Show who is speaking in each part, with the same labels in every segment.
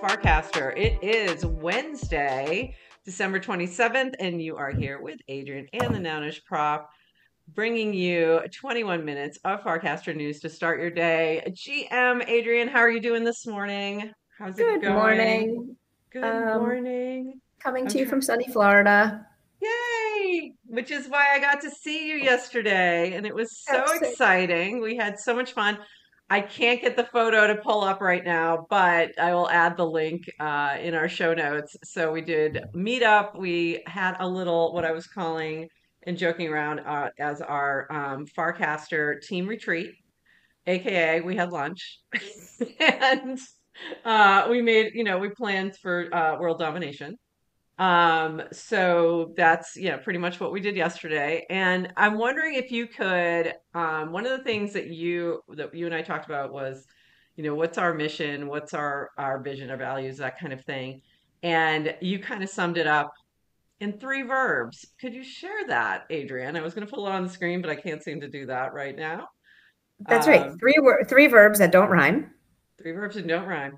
Speaker 1: Farcaster. It is Wednesday, December 27th, and you are here with Adrian and the Nounish Prof, bringing you 21 minutes of Farcaster news to start your day. GM, Adrian, how are you doing this morning? How's it
Speaker 2: Good
Speaker 1: going?
Speaker 2: morning.
Speaker 1: Good
Speaker 2: Um,
Speaker 1: morning.
Speaker 2: Coming
Speaker 1: I'm
Speaker 2: to you
Speaker 1: trying.
Speaker 2: from sunny Florida.
Speaker 1: Yay! Which is why I got to see you yesterday, and it was so
Speaker 2: Absolutely.
Speaker 1: exciting. We had so much fun. I can't get the photo to pull up right now, but I will add the link in our show notes. So we did meet up. We had a little, what I was calling and joking around as our Farcaster team retreat, aka we had lunch, and we made, we planned for world domination. So that's, pretty much what we did yesterday. And I'm wondering if you could, one of the things that you and I talked about was, what's our mission, what's our vision, our values, that kind of thing. And you kind of summed it up in three verbs. Could you share that, Adrian? I was going to pull it on the screen, but I can't seem to do that right now.
Speaker 2: That's right.
Speaker 1: Um,
Speaker 2: Three verbs that don't rhyme.
Speaker 1: Three verbs that don't rhyme.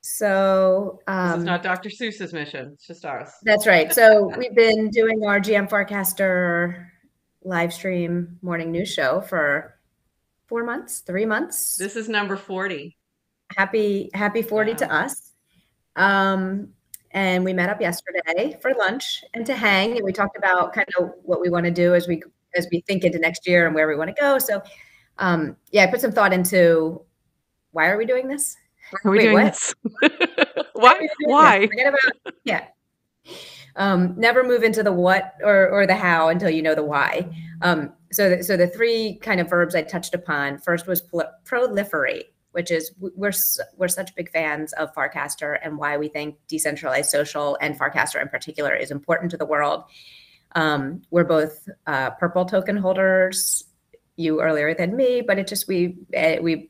Speaker 2: So
Speaker 1: This is not Dr. Seuss's mission. It's just ours.
Speaker 2: that's right. So we've been doing our GM Farcaster live stream morning news show for 4 months, 3 months.
Speaker 1: This is number 40.
Speaker 2: Happy 40 to
Speaker 1: Wow.
Speaker 2: us. Um, and we met up yesterday for lunch and to hang, and we talked about kind of what we want to do as we think into next year and where we want to go. So yeah, I put some thought into why are we doing this?
Speaker 1: Why are we
Speaker 2: Wait,
Speaker 1: doing
Speaker 2: what?
Speaker 1: this?
Speaker 2: Why are
Speaker 1: Why?
Speaker 2: we doing this?
Speaker 1: Why?
Speaker 2: Forget about yeah. Never move into the what or the how until you know the why. So the three kind of verbs I touched upon. First was proliferate, which is we're such big fans of Farcaster and why we think decentralized social and Farcaster in particular is important to the world. We're both purple token holders. You earlier than me, but it just we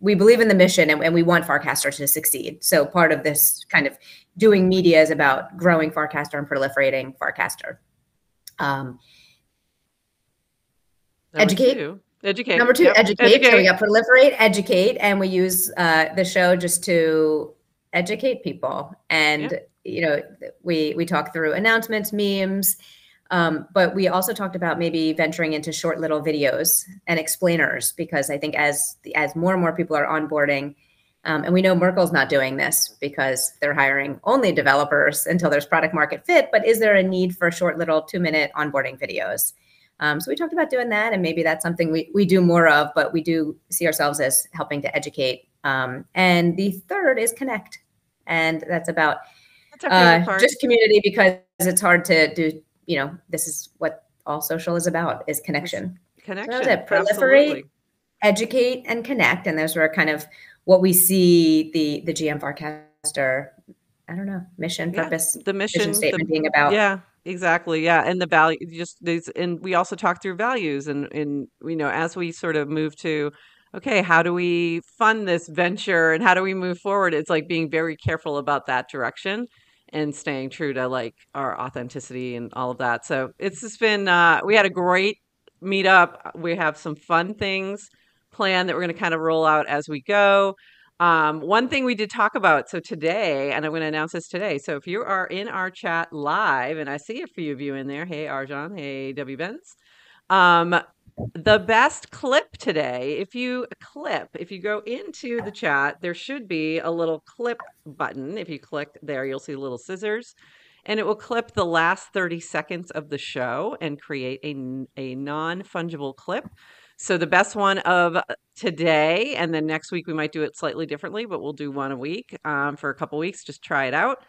Speaker 2: believe in the mission and we want Farcaster to succeed. So part of this kind of doing media is about growing Farcaster and proliferating Farcaster. Educate.
Speaker 1: Educate.
Speaker 2: Number two,
Speaker 1: Yep.
Speaker 2: educate. So we got proliferate, educate, and we use the show just to educate people. And we talk through announcements, memes. But we also talked about maybe venturing into short little videos and explainers, because I think as more and more people are onboarding, and we know Merkel's not doing this because they're hiring only developers until there's product market fit, but is there a need for short little 2-minute onboarding videos? So we talked about doing that, and maybe that's something we do more of, but we do see ourselves as helping to educate. And the third is connect. And that's about just community, because it's hard to do. This is what all social is about, is connection.
Speaker 1: Connection.
Speaker 2: So that was it. Proliferate, absolutely. Educate, and connect. And those were kind of what we see the GM Farcaster, I don't know, mission, purpose,
Speaker 1: the mission
Speaker 2: vision statement being about.
Speaker 1: Yeah, exactly. Yeah. And the value, and we also talked through values and, as we sort of move to, okay, how do we fund this venture and how do we move forward? It's like being very careful about that direction and staying true to like our authenticity and all of that. So it's just been, we had a great meetup. We have some fun things planned that we're going to kind of roll out as we go. One thing we did talk about, so today, and I'm going to announce this today. So if you are in our chat live, and I see a few of you in there, hey Arjan, hey W Benz, the best clip today, if you go into the chat, there should be a little clip button. If you click there, you'll see little scissors, and it will clip the last 30 seconds of the show and create a non-fungible clip. So the best one of today, and then next week we might do it slightly differently, but we'll do one a week for a couple weeks. Just try it out.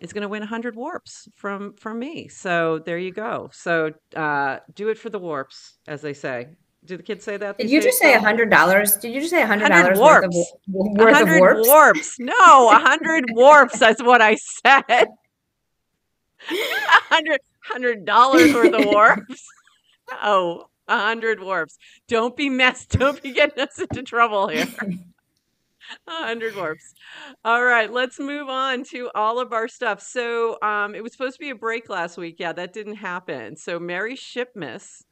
Speaker 1: Is going to win 100 warps from me. So there you go. So do it for the warps, as they say. Do the kids say that?
Speaker 2: Did you just say $100? Did you just say $100
Speaker 1: worth of
Speaker 2: warps?
Speaker 1: Warps. No, 100 warps. That's what I said. $100 worth of warps. Oh, 100 warps. Don't be getting us into trouble here. 100 warps. All right, let's move on to all of our stuff. So it was supposed to be a break last week. Yeah, that didn't happen. So Merry Shipmas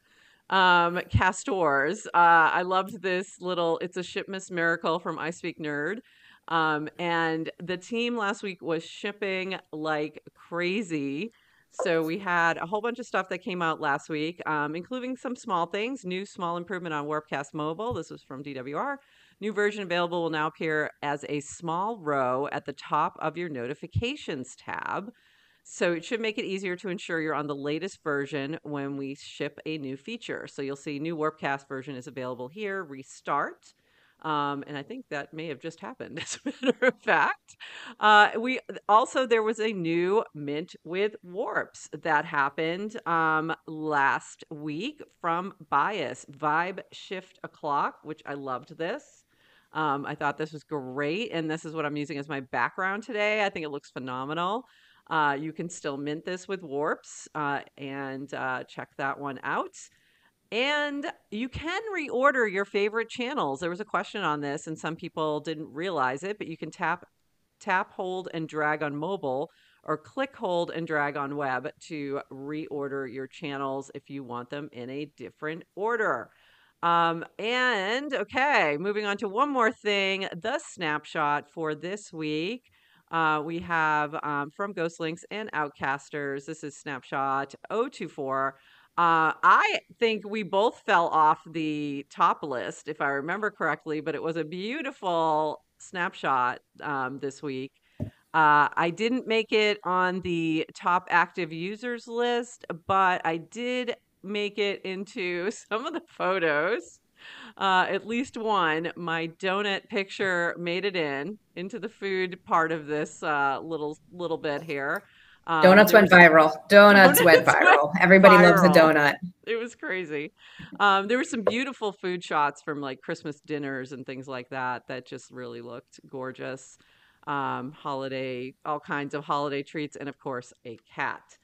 Speaker 1: Castors. I loved this little, it's a Shipmas miracle from I Speak Nerd. And the team last week was shipping like crazy. So we had a whole bunch of stuff that came out last week, including some small things. New small improvement on Warpcast Mobile. This was from DWR. New version available will now appear as a small row at the top of your notifications tab. So it should make it easier to ensure you're on the latest version when we ship a new feature. So you'll see new Warpcast version is available here. Restart. And I think that may have just happened, as a matter of fact. We also there was a new Mint with Warps that happened last week from Bias Vibe Shift O'Clock, which I loved this. I thought this was great, and this is what I'm using as my background today. I think it looks phenomenal. You can still mint this with Warps and check that one out. And you can reorder your favorite channels. There was a question on this, and some people didn't realize it, but you can tap, hold, and drag on mobile, or click, hold, and drag on web to reorder your channels if you want them in a different order. And okay, moving on to one more thing, the snapshot for this week. We have from Ghostlinks and Outcasters. This is snapshot 024. I think we both fell off the top list, if I remember correctly, but it was a beautiful snapshot this week. I didn't make it on the top active users list, but I did make it into some of the photos. At least one. My donut picture made it into the food part of this little bit here.
Speaker 2: Donuts
Speaker 1: There
Speaker 2: went
Speaker 1: was some
Speaker 2: viral. Donuts went
Speaker 1: donuts went
Speaker 2: viral. Everybody loves a
Speaker 1: viral.
Speaker 2: donut.
Speaker 1: It was crazy. There were some beautiful food shots from like Christmas dinners and things like that that just really looked gorgeous. Holiday, all kinds of holiday treats, and of course, a cat.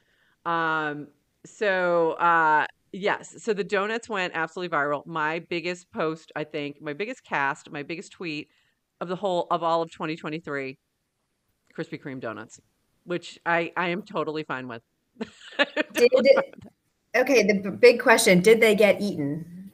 Speaker 1: Um, yes, so the donuts went absolutely viral. My biggest post, I think, my biggest cast, my biggest tweet of all of 2023, Krispy Kreme donuts, which I am totally fine with.
Speaker 2: Did
Speaker 1: Totally fine with that.
Speaker 2: Okay, the big question, did they get eaten?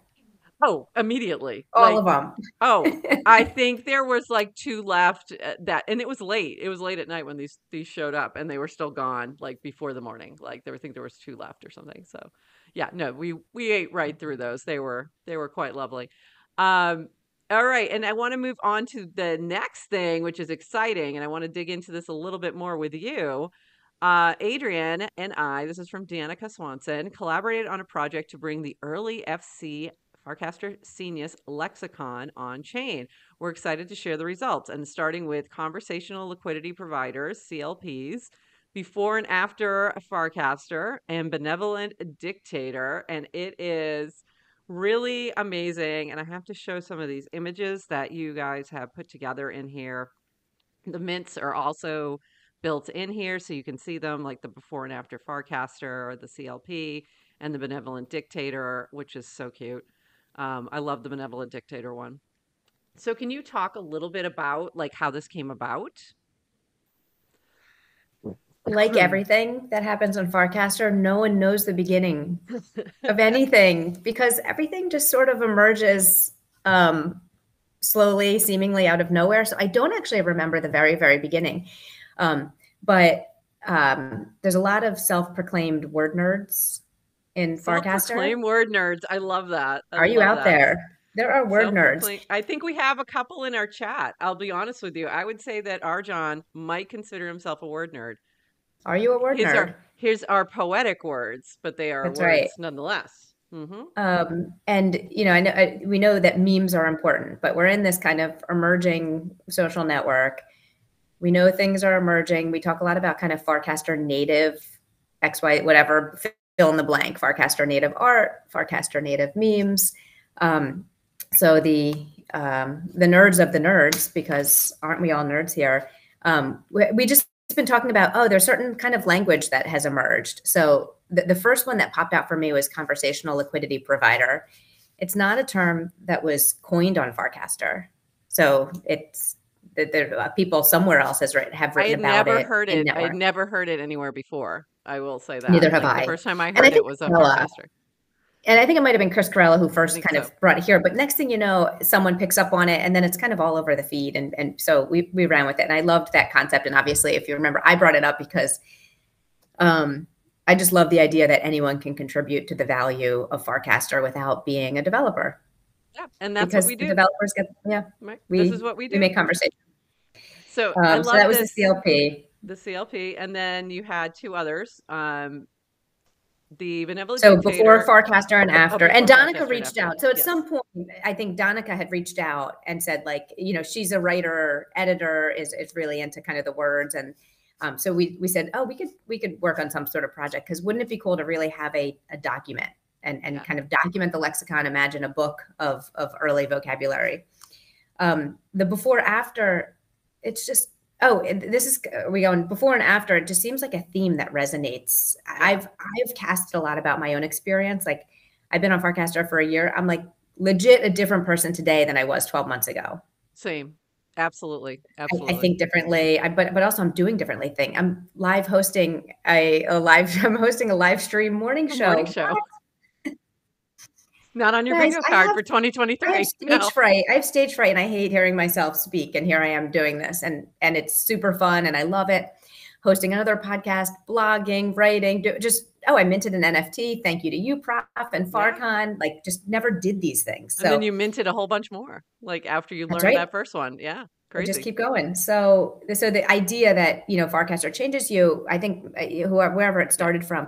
Speaker 1: Oh, immediately.
Speaker 2: All of them.
Speaker 1: Oh, I think there was like 2 left, that and it was late. It was late at night when these showed up, and they were still gone, like, before the morning. Like, I think there was 2 left or something, so, yeah, no, we ate right through those. They were quite lovely. Um, alright, and I wanna move on to the next thing, which is exciting, and I wanna dig into this a little bit more with you. Adrian and I, this is from Danica Swanson, collaborated on a project to bring the early FC Farcaster Senius lexicon on chain. We're excited to share the results, and starting with conversational liquidity providers, CLPs, before and after Farcaster, and benevolent dictator. And it is really amazing. And I have to show some of these images that you guys have put together in here. The mints are also built in here so you can see them, like the before and after Farcaster or the CLP and the benevolent dictator, which is so cute. I love the benevolent dictator one. So can you talk a little bit about like how this came about?
Speaker 2: Like everything that happens on Farcaster, no one knows the beginning of anything because everything just sort of emerges slowly, seemingly out of nowhere. So I don't actually remember the very, very beginning. But there's a lot of self-proclaimed word nerds in Farcaster.
Speaker 1: Self-proclaimed word nerds. I love that.
Speaker 2: Are you out there? There are word nerds.
Speaker 1: I think we have a couple in our chat. I'll be honest with you. I would say that Arjan might consider himself a word nerd.
Speaker 2: Are you a word nerd?
Speaker 1: Here's our poetic words, but they are
Speaker 2: That's
Speaker 1: words
Speaker 2: right.
Speaker 1: nonetheless. Mm-hmm.
Speaker 2: And you know, we know that memes are important, but we're in this kind of emerging social network. We know things are emerging. We talk a lot about kind of Farcaster native, XY, whatever, fill in the blank, Farcaster native art, Farcaster native memes. So the nerds of the nerds, because aren't we all nerds here? We just been talking about, oh, there's certain kind of language that has emerged. So the first one that popped out for me was conversational liquidity provider. It's not a term that was coined on Farcaster. So it's there people somewhere else have written about it.
Speaker 1: I had never heard it. I had never heard it anywhere before. I will say that.
Speaker 2: Neither have I.
Speaker 1: The first time I heard it was on Farcaster.
Speaker 2: And I think it might have been Chris Carella who
Speaker 1: I
Speaker 2: first
Speaker 1: think
Speaker 2: kind
Speaker 1: so.
Speaker 2: of brought it here. But next thing you know, someone picks up on it, and then it's kind of all over the feed. And so we ran with it, and I loved that concept. And obviously, if you remember, I brought it up because I just love the idea that anyone can contribute to the value of Farcaster without being a developer,
Speaker 1: Yeah, and that's what
Speaker 2: because
Speaker 1: we
Speaker 2: the
Speaker 1: do.
Speaker 2: developers get, yeah,
Speaker 1: Right. This is
Speaker 2: we
Speaker 1: what we
Speaker 2: we
Speaker 1: do.
Speaker 2: make conversation.
Speaker 1: So I
Speaker 2: So that
Speaker 1: love
Speaker 2: was the
Speaker 1: this,
Speaker 2: CLP.
Speaker 1: the CLP, and then you had two others, the Benevolent
Speaker 2: So before
Speaker 1: Dictator.
Speaker 2: Farcaster and
Speaker 1: Oh,
Speaker 2: after, and
Speaker 1: before
Speaker 2: Donica
Speaker 1: Farcaster and
Speaker 2: reached
Speaker 1: after.
Speaker 2: out. So at
Speaker 1: Yes.
Speaker 2: some point, I think Donica had reached out and said, like, she's a writer, editor, is really into kind of the words. And so we said, oh, we could work on some sort of project, because wouldn't it be cool to really have a document and
Speaker 1: Yeah.
Speaker 2: kind of document the lexicon, imagine a book of early vocabulary. The before after, it's just, oh, this is, we going before and after. It just seems like a theme that resonates.
Speaker 1: Yeah.
Speaker 2: I've casted a lot about my own experience. Like, I've been on Farcaster for a year. I'm like legit a different person today than I was 12 months ago.
Speaker 1: Same. Absolutely.
Speaker 2: I
Speaker 1: Absolutely.
Speaker 2: think differently, but also I'm doing differently thing. I'm live hosting a live I'm hosting a live stream morning
Speaker 1: A morning
Speaker 2: show.
Speaker 1: show. Not on your
Speaker 2: Guys,
Speaker 1: bingo
Speaker 2: I
Speaker 1: card
Speaker 2: have
Speaker 1: for
Speaker 2: I have
Speaker 1: 2023.
Speaker 2: stage
Speaker 1: No.
Speaker 2: fright. I have stage fright, and I hate hearing myself speak. And here I am doing this, and it's super fun, and I love it. Hosting another podcast, blogging, writing, just, oh, I minted an NFT. Thank you to you, Prof and
Speaker 1: Yeah.
Speaker 2: Farcon. Like, just never did these things.
Speaker 1: And then
Speaker 2: So
Speaker 1: you minted a whole bunch more, like after you
Speaker 2: that's
Speaker 1: learned
Speaker 2: right.
Speaker 1: that first one. Yeah.
Speaker 2: I just
Speaker 1: Crazy.
Speaker 2: keep going. So the idea that, Farcaster changes you, I think, wherever it
Speaker 1: Yeah.
Speaker 2: started from,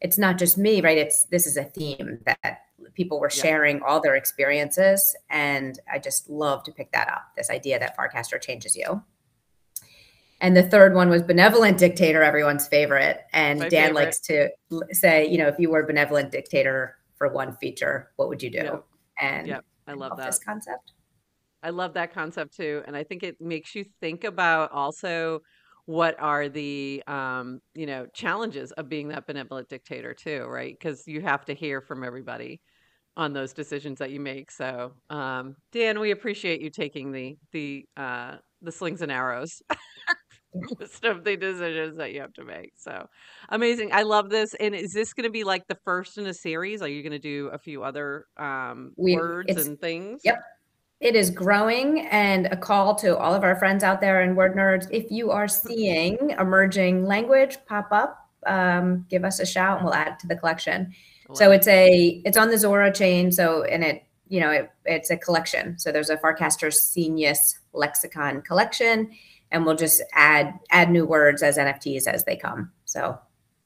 Speaker 2: it's not just me, right? This is a theme that people were
Speaker 1: Yeah.
Speaker 2: sharing all their experiences, and I just love to pick that up. This idea that Farcaster changes you. And the third one was benevolent dictator, everyone's favorite. And
Speaker 1: My
Speaker 2: Dan
Speaker 1: favorite.
Speaker 2: likes to say, if you were a benevolent dictator for one feature, what would you
Speaker 1: Yeah.
Speaker 2: do? And
Speaker 1: Yeah. I
Speaker 2: I
Speaker 1: love
Speaker 2: love this
Speaker 1: that.
Speaker 2: concept.
Speaker 1: I love that concept too. And I think it makes you think about also what are the challenges of being that benevolent dictator too, right? Because you have to hear from everybody on those decisions that you make. So, Dan, we appreciate you taking the slings and arrows list of the decisions that you have to make. So amazing. I love this. And is this going to be like the first in a series? Are you going to do a few other words
Speaker 2: It's
Speaker 1: and things?
Speaker 2: Yep. It is growing, and a call to all of our friends out there and word nerds. If you are seeing emerging language pop up, give us a shout and we'll add it to the collection.
Speaker 1: I love
Speaker 2: So
Speaker 1: it.
Speaker 2: it's on the Zora chain. So, and it's a collection. So there's a Farcaster Genius lexicon collection, and we'll just add new words as NFTs as they come. So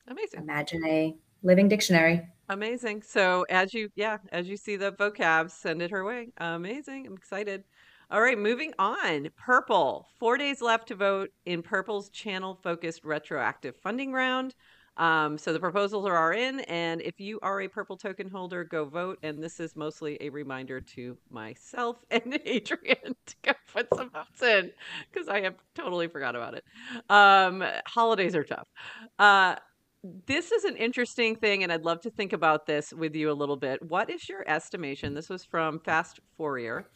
Speaker 1: Amazing.
Speaker 2: imagine a living dictionary.
Speaker 1: Amazing. So as you see the vocab, send it her way. Amazing. I'm excited. All right, moving on. Purple. 4 days left to vote in Purple's channel-focused retroactive funding round. So the proposals are in, and if you are a Purple token holder, go vote. And this is mostly a reminder to myself and Adrian to go put some votes in, because I have totally forgot about it. Holidays are tough. This is an interesting thing, and I'd love to think about this with you a little bit. What is your estimation? This was from Fast Fourier.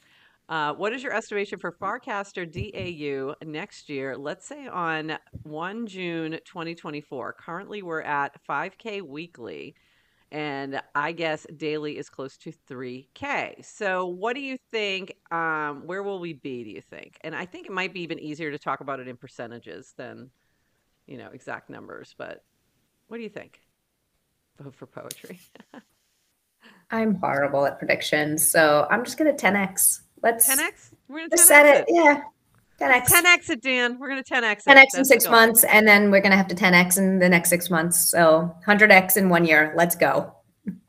Speaker 1: What is your estimation for Farcaster DAU next year? Let's say on 1 June 2024. Currently, we're at 5K weekly, and I guess daily is close to 3K. So, what do you think? Where will we be, do you think? And I think it might be even easier to talk about it in percentages than, exact numbers, but what do you think? Vote for poetry.
Speaker 2: I'm horrible at predictions, so I'm just gonna 10x. Let's
Speaker 1: 10x? We're going to
Speaker 2: just set
Speaker 1: 10x
Speaker 2: it.
Speaker 1: it.
Speaker 2: Yeah,
Speaker 1: Let's
Speaker 2: 10x.
Speaker 1: 10x it, Dan. We're going to 10x it.
Speaker 2: 10x in
Speaker 1: That's the
Speaker 2: 6
Speaker 1: goal.
Speaker 2: months, and then we're gonna have to 10x in the next 6 months. So 100x in 1 year. Let's go.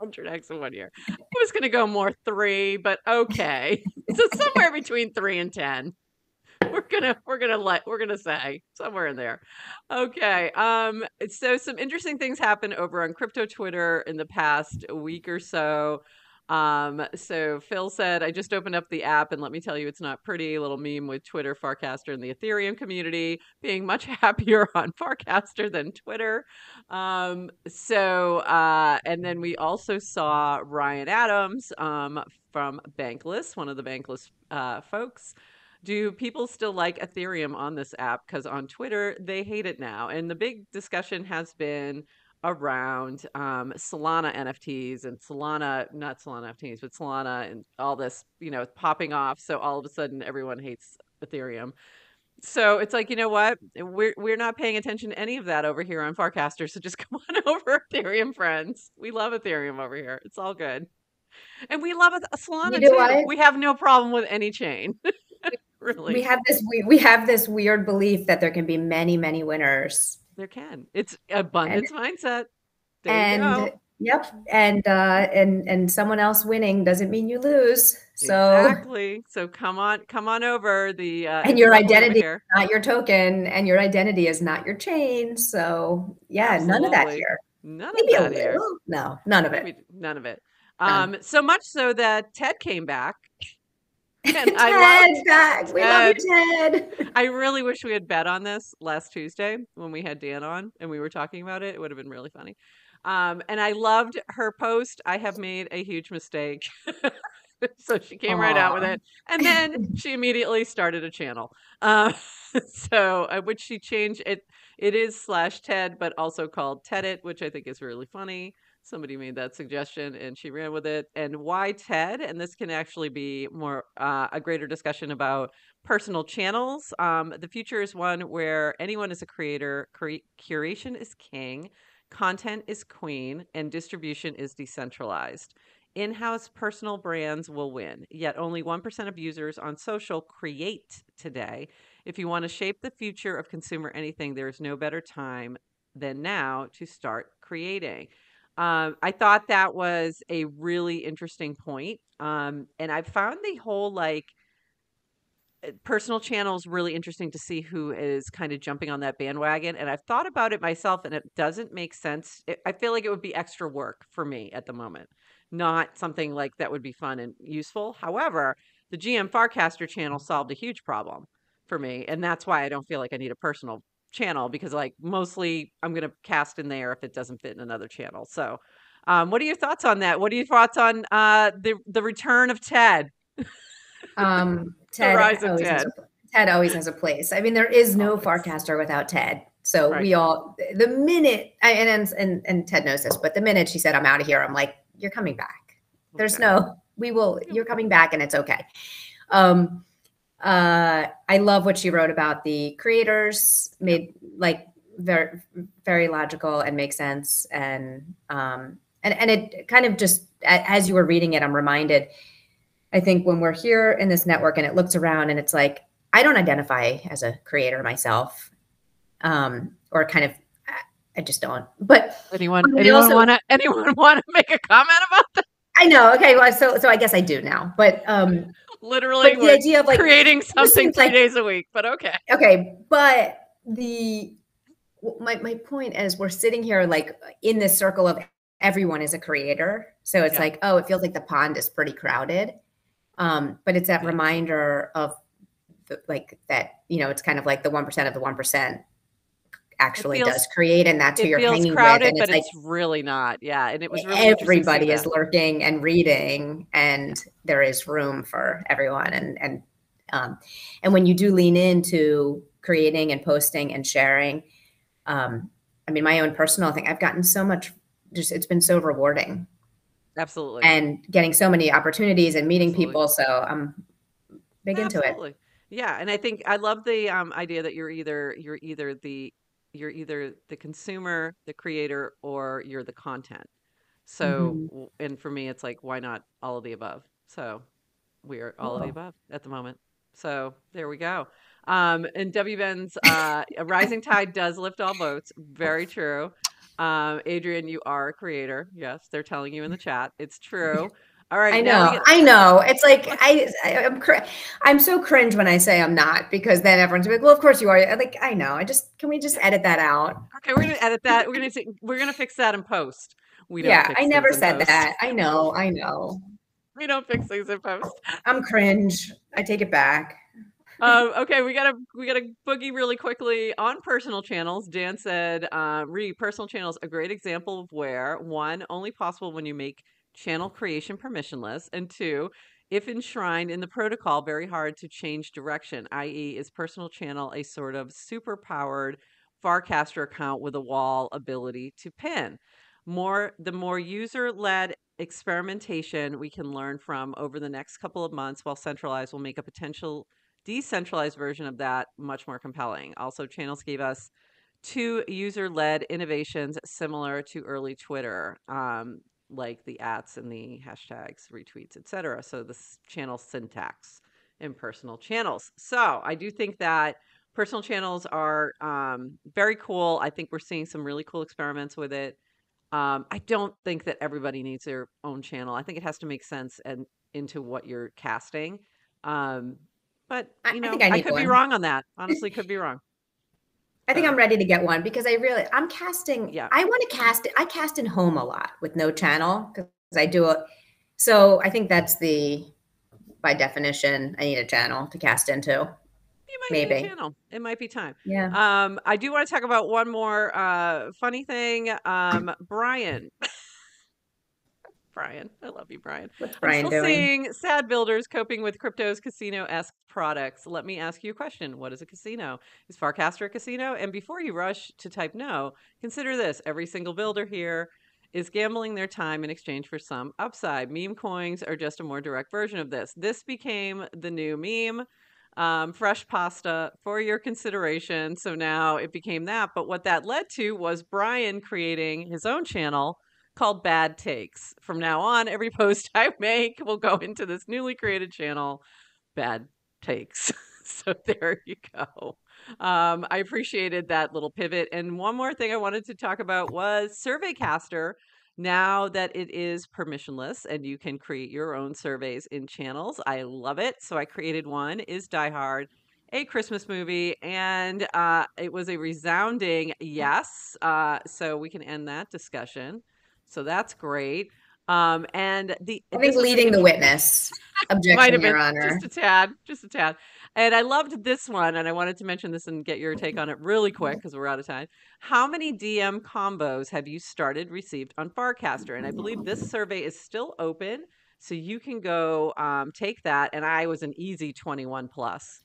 Speaker 1: 100x in 1 year. I was going to go more 3, but okay. So somewhere between 3 and 10. We're gonna say somewhere in there. Okay. So some interesting things happened over on crypto Twitter in the past week or so. So Phil said, I just opened up the app, and let me tell you, it's not pretty. A little meme with Twitter, Farcaster, and the Ethereum community being much happier on Farcaster than Twitter. And then we also saw Ryan Adams from Bankless, one of the Bankless folks. Do people still like Ethereum on this app? Because on Twitter, they hate it now. And the big discussion has been around Solana NFTs and Solana, not Solana NFTs, but Solana and all this, popping off. So all of a sudden everyone hates Ethereum. So it's like, you know what? We're not paying attention to any of that over here on Farcaster. So just come on over, Ethereum friends. We love Ethereum over here. It's all good. And we love
Speaker 2: You
Speaker 1: Solana
Speaker 2: know
Speaker 1: too.
Speaker 2: what?
Speaker 1: We have no problem with any chain.
Speaker 2: We
Speaker 1: Really.
Speaker 2: have this we have this weird belief that there can be many, many winners.
Speaker 1: There can. It's
Speaker 2: And
Speaker 1: abundance mindset. There you
Speaker 2: and
Speaker 1: go.
Speaker 2: yep, and someone else winning doesn't mean you lose. So
Speaker 1: Exactly. So come on over.
Speaker 2: and
Speaker 1: It's
Speaker 2: your
Speaker 1: lovely over
Speaker 2: identity
Speaker 1: here.
Speaker 2: is not your token, and your identity is not your chain. So yeah, none of that
Speaker 1: Absolutely.
Speaker 2: here.
Speaker 1: None of
Speaker 2: Maybe a
Speaker 1: that here.
Speaker 2: little. No, none of it.
Speaker 1: Maybe none of it.
Speaker 2: None.
Speaker 1: So much so that Ted came back, and I
Speaker 2: Ted
Speaker 1: loved
Speaker 2: back. We love you,
Speaker 1: Ted.
Speaker 2: Ted.
Speaker 1: I really wish we had bet on this last Tuesday when we had Dan on and we were talking about it. It would have been really funny. And I loved her post. I have made a huge mistake. So she came right out with
Speaker 2: Aw.
Speaker 1: it. And then she immediately started a channel. Which she changed it. It is slash Ted, but also called Tedit, which I think is really funny. Somebody made that suggestion and she ran with it. And why Ted? And this can actually be more a greater discussion about personal channels. The future is one where anyone is a creator, curation is king, content is queen, and distribution is decentralized. In house personal brands will win, yet only 1% of users on social create today. If you want to shape the future of consumer anything, there is no better time than now to start creating. I thought that was a really interesting point. And I found the whole personal channels really interesting to see who is kind of jumping on that bandwagon. And I've thought about it myself and it doesn't make sense. I feel like it would be extra work for me at the moment, not something like that would be fun and useful. However, the GM Farcaster channel solved a huge problem for me. And that's why I don't feel like I need a personal channel because like mostly I'm going to cast in there if it doesn't fit in another channel. So what are your thoughts on that? What are your thoughts on the return of Ted, the rise of Ted?
Speaker 2: Ted always has a place. I mean, there is no
Speaker 1: Always.
Speaker 2: Farcaster without Ted. So
Speaker 1: Right.
Speaker 2: we all the minute and Ted knows this, but the minute she said I'm out of here, I'm like, you're coming back. There's
Speaker 1: Okay.
Speaker 2: no we will you're coming back and it's okay. Um I love what she wrote about the creators, made like very very logical and makes sense and it kind of just as you were reading it, I'm reminded I think when we're here in this network and it looks around and it's like, I don't identify as a creator myself, or kind of, I just don't. But
Speaker 1: Anyone
Speaker 2: I
Speaker 1: anyone
Speaker 2: also,
Speaker 1: wanna anyone wanna make a comment about that?
Speaker 2: I know. Okay, well, so I guess I do now.
Speaker 1: Literally,
Speaker 2: But the
Speaker 1: we're
Speaker 2: idea of like,
Speaker 1: creating
Speaker 2: it just
Speaker 1: something
Speaker 2: seems
Speaker 1: 3
Speaker 2: like
Speaker 1: days a week, but okay.
Speaker 2: okay, but my point is we're sitting here like in this circle of everyone is a creator, so it's
Speaker 1: Yeah.
Speaker 2: like, oh, it feels like the pond is pretty crowded. But it's that
Speaker 1: Yes.
Speaker 2: reminder of like that, it's kind of like the 1% of the 1%
Speaker 1: It
Speaker 2: actually
Speaker 1: feels
Speaker 2: does create, and that's who
Speaker 1: it
Speaker 2: you're
Speaker 1: feels
Speaker 2: hanging with.
Speaker 1: crowded,
Speaker 2: And
Speaker 1: but
Speaker 2: it's like
Speaker 1: it's really not. Yeah, and it was really interesting to see
Speaker 2: everybody is
Speaker 1: that.
Speaker 2: lurking and reading,
Speaker 1: Yeah.
Speaker 2: and there is room for everyone. And when you do lean into creating and posting and sharing, I mean, my own personal thing, I've gotten so much, just it's been so rewarding
Speaker 1: Absolutely.
Speaker 2: and getting so many opportunities and meeting
Speaker 1: Absolutely.
Speaker 2: people. So I'm big into it.
Speaker 1: Absolutely. Yeah, and I think I love the idea that you're either the consumer, the creator, or you're the content. So,
Speaker 2: Mhm.
Speaker 1: and for me, it's like, why not all of the above? So we are all of the
Speaker 2: Cool.
Speaker 1: above at the moment. So there we go. And W Ben's a rising tide does lift all boats. Very true. Adrian, you are a creator. Yes, they're telling you in the chat. It's true. All right,
Speaker 2: I
Speaker 1: now we
Speaker 2: know.
Speaker 1: get
Speaker 2: I know. It's like I'm so cringe when I say I'm not, because then everyone's like, "Well, of course you are." I'm like, I know. Can we just
Speaker 1: yeah.
Speaker 2: edit that out?
Speaker 1: Okay, we're gonna edit that. We're gonna fix that in post. We don't
Speaker 2: Yeah, I
Speaker 1: fix
Speaker 2: never
Speaker 1: things in
Speaker 2: said
Speaker 1: post.
Speaker 2: that. I know. I know.
Speaker 1: We don't fix things in post.
Speaker 2: I'm cringe. I take it back.
Speaker 1: Okay, we gotta boogie really quickly on personal channels. Dan said, personal channels a great example of where one only possible when you make channel creation permissionless, and two, if enshrined in the protocol, very hard to change direction. I.e., is personal channel a sort of super powered Farcaster account with a wall ability to pin. The more user-led experimentation we can learn from over the next couple of months, while centralized will make a potential decentralized version of that much more compelling. Also, channels gave us two user-led innovations similar to early Twitter, like the ats and the hashtags, retweets, etc. So this channel syntax in personal channels. So I do think that personal channels are very cool. I think we're seeing some really cool experiments with it. I don't think that everybody needs their own channel. I think it has to make sense and into what you're casting. Um, but
Speaker 2: I think I
Speaker 1: I
Speaker 2: need
Speaker 1: could be
Speaker 2: one.
Speaker 1: wrong on that. Honestly, could be wrong.
Speaker 2: I think I'm
Speaker 1: So
Speaker 2: ready to get one because I'm casting,
Speaker 1: yeah.
Speaker 2: I want to cast, I cast in home a lot with no channel because I do it. So I think that's by definition, I need a channel to cast into.
Speaker 1: You might need a
Speaker 2: Maybe.
Speaker 1: channel. It might be time.
Speaker 2: Yeah.
Speaker 1: I do want to talk about one more funny thing. Brian. Brian, I love you, Brian.
Speaker 2: What's
Speaker 1: I'm
Speaker 2: Brian
Speaker 1: still
Speaker 2: doing?
Speaker 1: seeing sad builders coping with crypto's casino-esque products. Let me ask you a question. What is a casino? Is Farcaster a casino? And before you rush to type no, consider this. Every single builder here is gambling their time in exchange for some upside. Meme coins are just a more direct version of this. This became the new meme. Fresh pasta for your consideration. So now it became that. But what that led to was Brian creating his own channel called Bad Takes. From now on, every post I make will go into this newly created channel, Bad Takes. So there you go. I appreciated that little pivot. And one more thing I wanted to talk about was SurveyCaster. Now that it is permissionless and you can create your own surveys in channels, I love it. So I created one. Is Die Hard a Christmas movie? And it was a resounding yes. So we can end that discussion. So that's great. And
Speaker 2: I think
Speaker 1: this was an
Speaker 2: leading the witness.
Speaker 1: might
Speaker 2: Objection,
Speaker 1: have
Speaker 2: Your
Speaker 1: been just
Speaker 2: Honor.
Speaker 1: a tad, just a tad. And I loved this one, and I wanted to mention this and get your take on it really quick because we're out of time. How many DM combos have you received on Farcaster? And I believe this survey is still open, so you can go take that. And I was an easy 21 plus.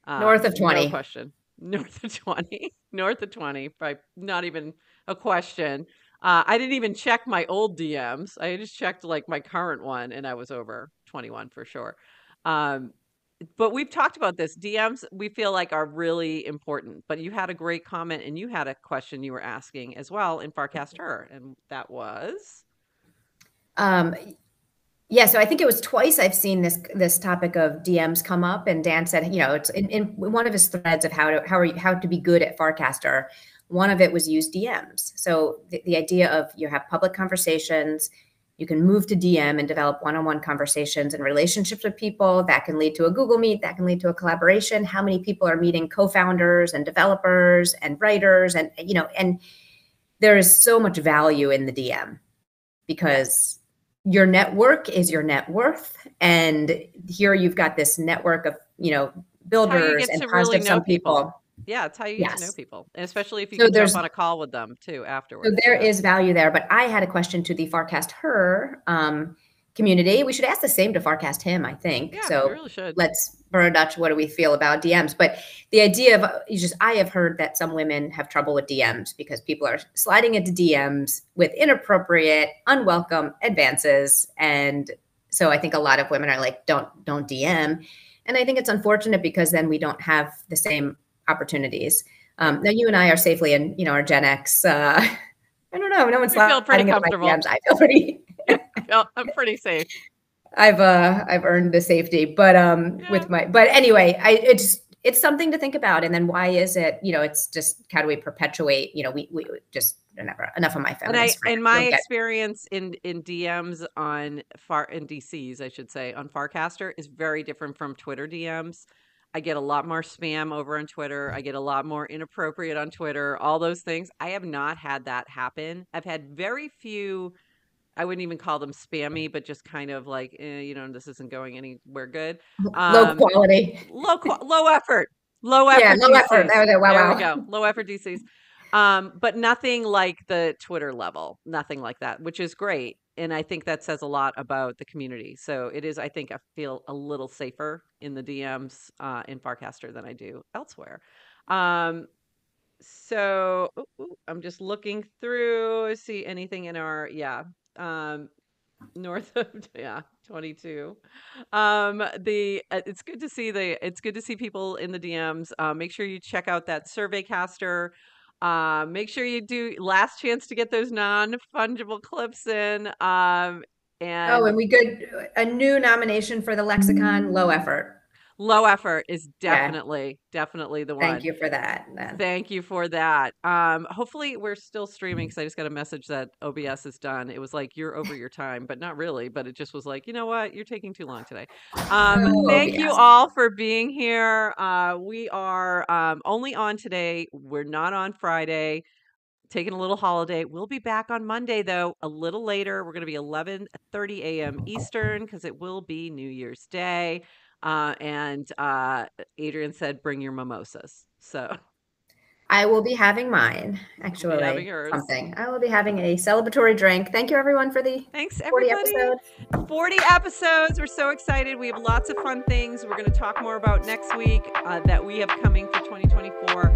Speaker 2: North of
Speaker 1: No
Speaker 2: 20.
Speaker 1: question. North of 20. North of 20, by not even a question. I didn't even check my old DMs. I just checked like my current one and I was over 21 for sure. Um, but we've talked about this. DMs we feel like are really important. But you had a great comment and you had a question you were asking as well in Farcast Her, and that was
Speaker 2: Um, Yeah, so I think it was twice I've seen this topic of DMs come up, and Dan said, it's in one of his threads of how to be good at Farcaster. One of it was use DMs. So the idea of you have public conversations, you can move to DM and develop one-on-one conversations and relationships with people that can lead to a Google Meet, that can lead to a collaboration. How many people are meeting co-founders and developers and writers, and there is so much value in the DM because your network is your net worth. And here you've got this network of,
Speaker 1: how you
Speaker 2: builders
Speaker 1: get
Speaker 2: and
Speaker 1: to really
Speaker 2: positive
Speaker 1: know
Speaker 2: some
Speaker 1: people.
Speaker 2: people.
Speaker 1: Yeah, it's how you get to know
Speaker 2: Yes.
Speaker 1: people, and especially if you
Speaker 2: So
Speaker 1: can jump
Speaker 2: there's
Speaker 1: on a call with them too
Speaker 2: so
Speaker 1: afterwards.
Speaker 2: there
Speaker 1: Yeah.
Speaker 2: is value there. But I had a question to the Farcast Her community. We should ask the same to Farcast Him, I think.
Speaker 1: Yeah, we
Speaker 2: So
Speaker 1: really should.
Speaker 2: let's Bernard Dutch, what do we feel about DMs? But the idea of I have heard that some women have trouble with DMs because people are sliding into DMs with inappropriate, unwelcome advances. And so I think a lot of women are like, don't DM. And I think it's unfortunate because then we don't have the same opportunities. Now you and I are safely in, our Gen X. I don't know. No one's
Speaker 1: We feel pretty
Speaker 2: sliding into my
Speaker 1: comfortable.
Speaker 2: DMs. I feel pretty.
Speaker 1: I'm pretty safe.
Speaker 2: I've earned the safety, but
Speaker 1: Yeah.
Speaker 2: but anyway, it's something to think about. And then why is it? It's just how do we perpetuate? We just never enough of my
Speaker 1: And
Speaker 2: feminist rant.
Speaker 1: in my
Speaker 2: You'll get
Speaker 1: experience in DMs on in DCs, I should say, on Farcaster is very different from Twitter DMs. I get a lot more spam over on Twitter. I get a lot more inappropriate on Twitter, all those things. I have not had that happen. I've had very few, I wouldn't even call them spammy, but just kind of like, this isn't going anywhere good.
Speaker 2: low quality.
Speaker 1: Low effort, low
Speaker 2: Yeah,
Speaker 1: effort
Speaker 2: low effort.
Speaker 1: DCs.
Speaker 2: Wow,
Speaker 1: There we
Speaker 2: wow.
Speaker 1: go. Low effort DCs. But nothing like the Twitter level, nothing like that, which is great. And I think that says a lot about the community. So it is, I think I feel a little safer in the DMs in Farcaster than I do elsewhere. Um, So I'm just looking through, see anything in our, um, north of, 22. It's good to see people in the DMs. Make sure you check out that survey caster. Make sure you do last chance to get those non-fungible clips in.
Speaker 2: Oh,
Speaker 1: And
Speaker 2: and we good a new nomination for the lexicon, low effort.
Speaker 1: low effort is
Speaker 2: Yeah.
Speaker 1: definitely the
Speaker 2: Thank
Speaker 1: one.
Speaker 2: you for that then.
Speaker 1: Thank you for that. Hopefully we're still streaming because I just got a message that OBS is done. It was like, you're over your time, but not really. But it just was like, you know what? You're taking too long today.
Speaker 2: Oh,
Speaker 1: Thank you
Speaker 2: OBS.
Speaker 1: all for being here. We are only on today. We're not on Friday. Taking a little holiday. We'll be back on Monday, though, a little later. We're going to be 11:30 a.m. Eastern because it will be New Year's Day. And Adrian said, bring your mimosas. So
Speaker 2: I will be having mine,
Speaker 1: you'll be having
Speaker 2: actually,
Speaker 1: yours.
Speaker 2: something. I will be having a celebratory drink. Thank you, everyone, for the
Speaker 1: Thanks,
Speaker 2: 40
Speaker 1: everybody.
Speaker 2: episodes.
Speaker 1: 40 episodes. We're so excited. We have lots of fun things we're going to talk more about next week that we have coming for 2024.